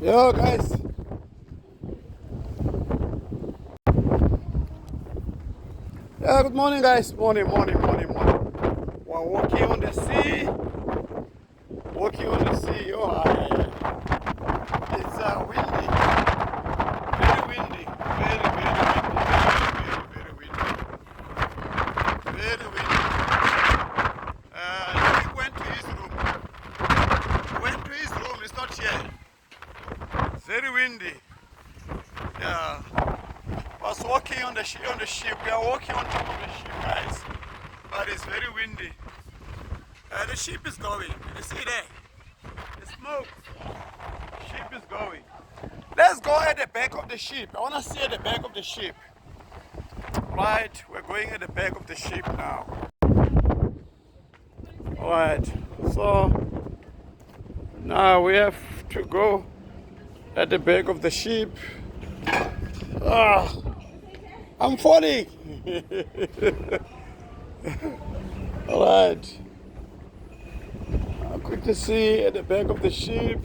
Yo, guys. Yeah, good morning, guys. Morning. We're walking on the sea. Walking on the sea. Oh, it's windy. Very windy. Very windy. Very windy. He went to his room. Went to his room. It's not here. Very windy. Yeah. Was walking on the ship. We are walking on top of the ship, guys. But it's very windy. The ship is going. You see there? The smoke. Ship is going. Let's go at the back of the ship. I want to see at the back of the ship. Right, we're going at the back of the ship now. Alright, so now we have to go at the back of the ship. I'm falling. Alright. Good to see at the back of the ship.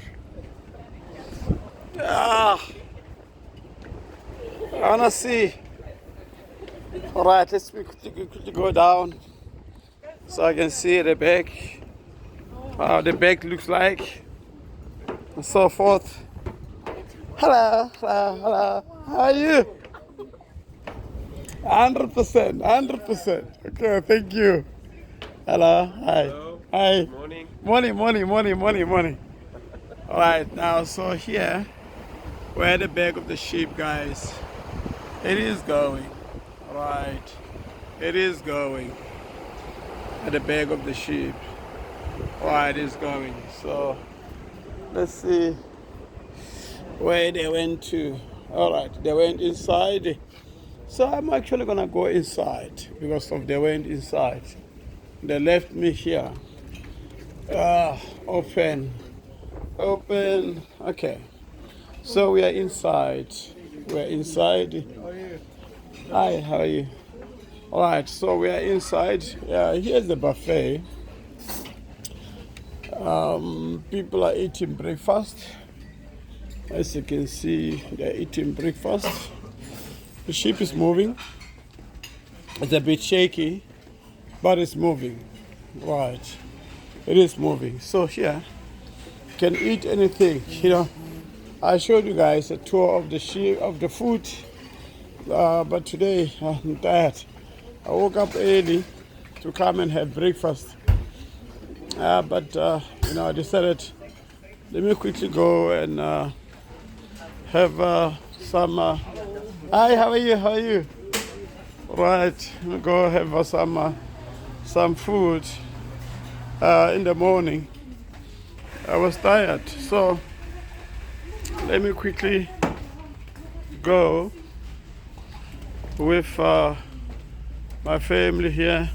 I wanna see. Alright, let's quickly go down so I can see the back. How the back looks like. And so forth. Hello. How are you? 100%. Okay, thank you. Hello. Hi. Hello. Hi. Morning. All right, now so here we're at the back of the ship, guys. It is going. All right. It is going at the back of the ship. All right, it's going. So let's see where they went to. All right, they went inside. So I'm actually gonna go inside because of they went inside. They left me here. Open. Okay. So we are inside. We're inside. How are you? Hi, how are you? All right, so we are inside. Here's the buffet. People are eating breakfast. As you can see, they're eating breakfast. The ship is moving. It's a bit shaky, but it's moving. Right. It is moving. So here, you can eat anything. I showed you guys a tour of the ship, of the food, but today I'm tired. I woke up early to come and have breakfast. But I decided, let me quickly go and have some. Hi, how are you? Right, we'll go have some food in the morning. I was tired, so let me quickly go with my family here.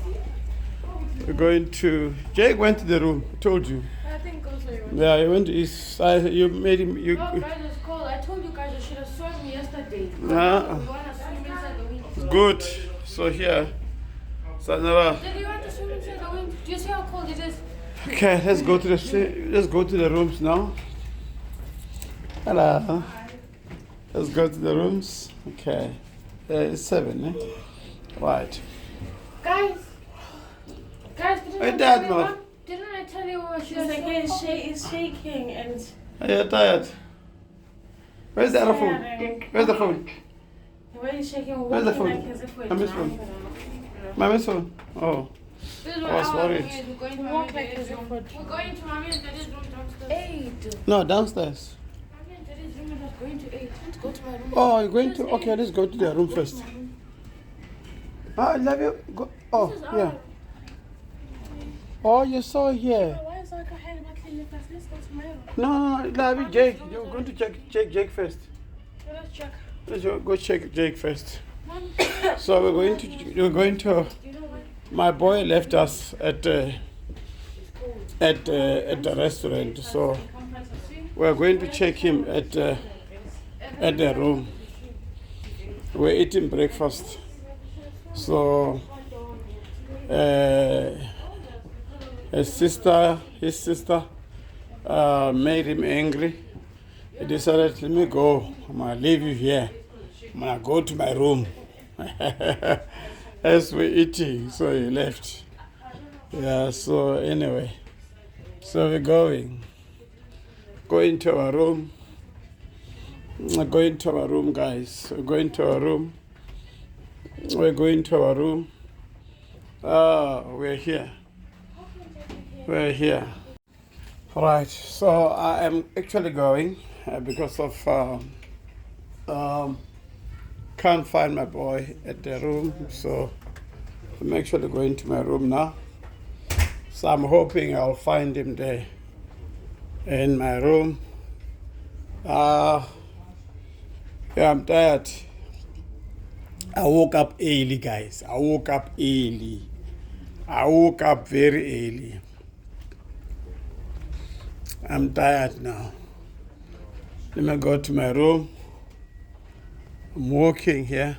We're going to. Jake went to the room. I told you. I think also you went. Yeah, he went to his side. You made him. No, guys, it's cold. I told you guys you should have sworn me yesterday. Nah. We want to swim inside the wind. Good. So here, Sanara. Did you want to swim inside the wind? Do you see how cold it is? Okay, let's go to the rooms now. Hello. Let's go to the rooms. Okay. It's 7, eh? Right. Guys, Hey, Dad, man. Didn't I tell you what she She's was like, saying? it's shaking and Are you tired? Where's the other phone? tiring. Where's the phone? The way he's shaking, we're Where's the walking phone? like as if we're I miss drunk. My phone? Oh. This is what I was our worried. room is. We're going to We Mommy walk and like Daddy's as if room. we're We're going to Mommy and Daddy's room downstairs. 8. No, downstairs. Mommy and Daddy's room is not going to 8. Let's go to my room. Oh, you're going to. Okay, let's go to their room first. I love you. Go. Oh, This is our yeah. room. Oh, you saw here. Why is like a head back in the first? Let's go to my room. No, love you, Jake. You're going to check Jake first. Let's check. Let's go check Jake first. Mom, So we're going to. you know what? My boy left us at the restaurant, so we're going to check him at the room. We're eating breakfast, so his sister made him angry he decided, let me go. I'm gonna leave you here. I'm gonna go to my room. As we're eating, so he left. Yeah, so anyway, so we're going to our room. We're going to our room, guys. We're going to our room. We're going to our room. We're here. We're here. Right, so I am actually going because of can't find my boy at the room, so I'm actually going to my room now. So I'm hoping I'll find him there in my room. Yeah, I'm tired. I woke up early, guys. I woke up early. I woke up very early. I'm tired now. Let me go to my room. I'm walking here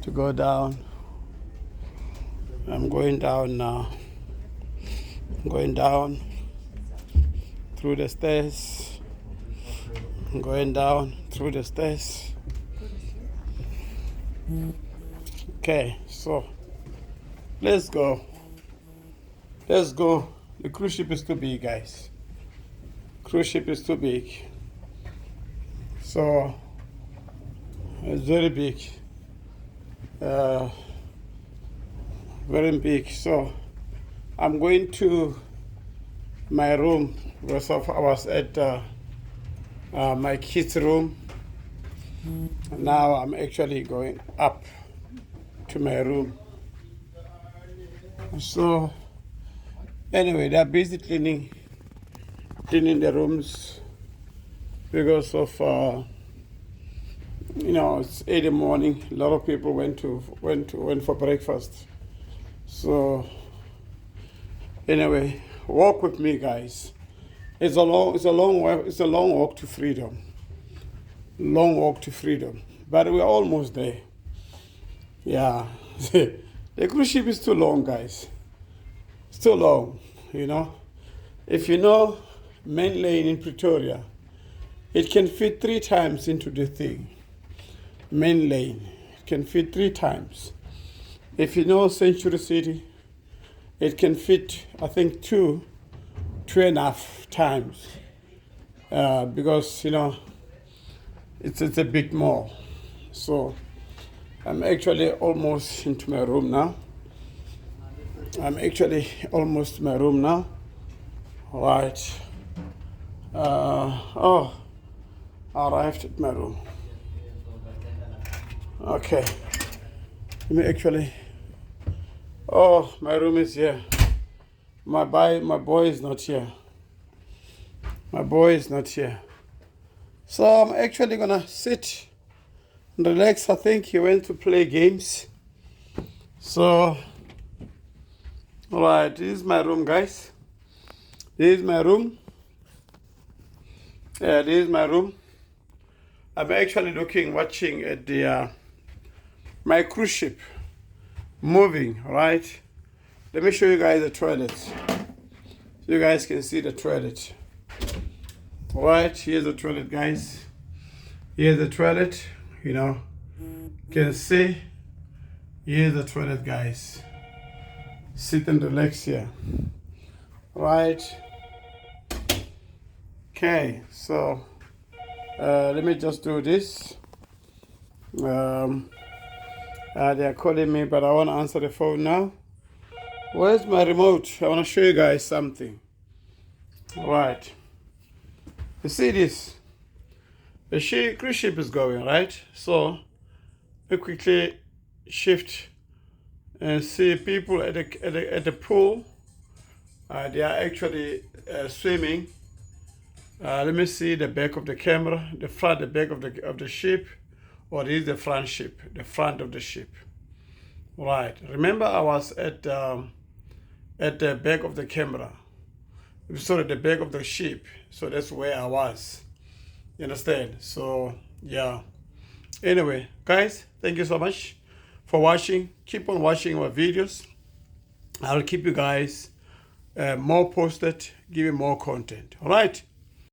to go down. I'm going down now. I'm going down through the stairs. I'm going down through the stairs. Okay, so let's go. Let's go. The cruise ship is too big, guys. Cruise ship is too big. So it's very big. Very big. So I'm going to my room because I was at my kids' room. Now I'm actually going up to my room. So anyway, they're busy cleaning the rooms because of it's 8 in the morning. A lot of people went for breakfast. So anyway, walk with me, guys. It's a long walk to freedom. Long walk to freedom. But we're almost there. Yeah. The cruise ship is too long, guys. It's too long, If you know main lane in Pretoria, it can fit 3 times into the thing. Main lane can fit 3 times. If you know Century City, it can fit, I think, 2.5 times. Because, it's a big mall. So I'm actually almost into my room now. Right. I arrived at my room. Okay. My room is here. My boy is not here. My boy is not here. So I'm actually gonna sit and relax. I think he went to play games. So, alright, this is my room, guys. This is my room. Yeah, this is my room. I'm actually watching at the my cruise ship moving, right? Let me show you guys the toilet. So you guys can see the toilet. Right, here's the toilet, guys. Here's the toilet, you can see. Here's the toilet, guys. Sit and relax here. Right. Okay, so let me just do this. They are calling me, but I want to answer the phone now. Where's my remote? I want to show you guys something. Right. You see this? The cruise ship is going, right? So we quickly shift and see people at the pool. They are actually swimming. Let me see the back of the camera, the back of the ship, or is the front of the ship. Right. Remember, I was at the back of the camera. Sorry, the back of the ship. So that's where I was. You understand? So yeah. Anyway, guys, thank you so much for watching. Keep on watching our videos. I'll keep you guys more posted, give you more content. All right.